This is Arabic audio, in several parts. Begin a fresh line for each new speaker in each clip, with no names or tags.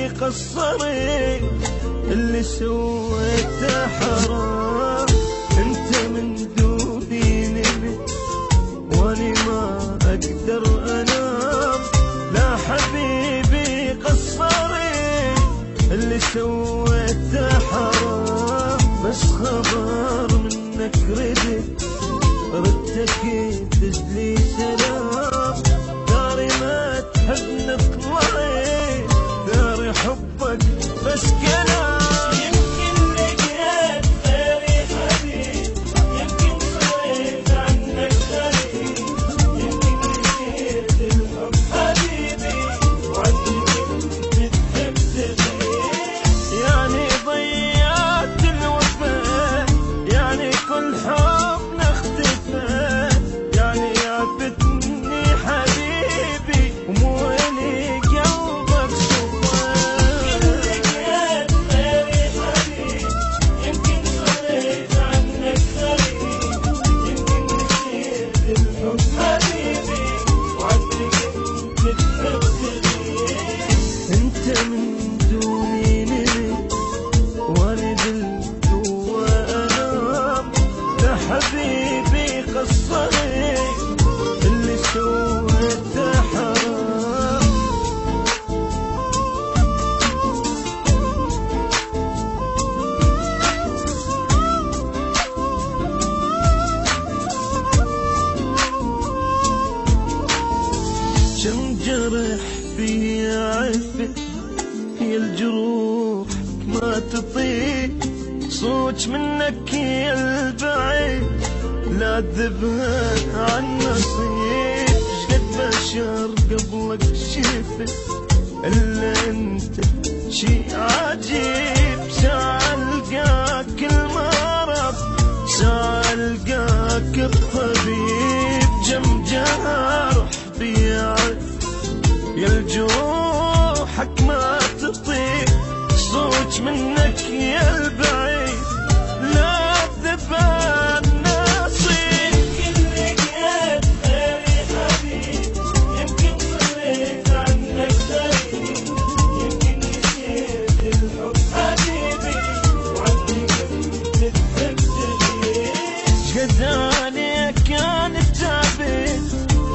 قصري اللي سويته حرام. انت من دوني نمت واني ما اقدر انام. لا حبيبي قصري اللي سويته حرام. بس خبر منك ردك تدلي سلام. داري ما تحب نطلعي داري حبك بس كلام. يمكن لقيت غيري حبيب يمكن صريت عنك غريب يمكن نسيت الحب حبيبي وعندي كنت تحب تغيب. يعني ضيعت الوفاء يعني كل حبنا اختفى. يعني عفتني حبيبي وموالي قلبك صفى. يمكن لقيت غيري حبيب يمكن صريت عنك غريب يمكن نسيت الحب حبيبي وعندي كنت تحب تغيب. انت من دوني نمت وانا بالجوا انام. لا حبيبي قصري اللي سويته حرام. كم جرح بي عفت هي الجروح ما تطيق. صوت منك يا البعيد لا تذبها عن نصيب. شقد بشر قبلك شفت الا انت شي عجيب. ساعة القاك المرض ساعة القاك الطبيب. جم جرح بيعرف يا الجروحك ما تطيق. صوت منك يا البعيد لا تبان نصيب. يمكن لقيت غيري حبيب يمكن صريت عنك غريب يمكن نسيت الحب حبيبي وعندي كنت تحب تغيب. شقد انا كانت تعبت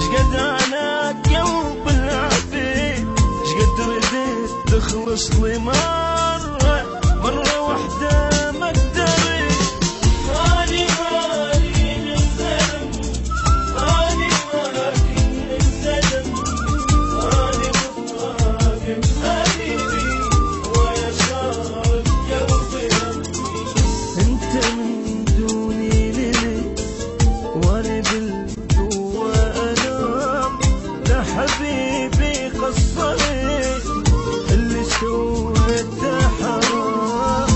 شقد انا قلب العبيد. شقد رديت تخلص لي مرة واحدة ما قدرت. مالي من ندم مالي من ندم مالي مطاقم حبيبي ويا صار قلبي همي. انت من دوني نمت وانا بالجوا انام. لا حبيبي قصري اللي سويته حرام.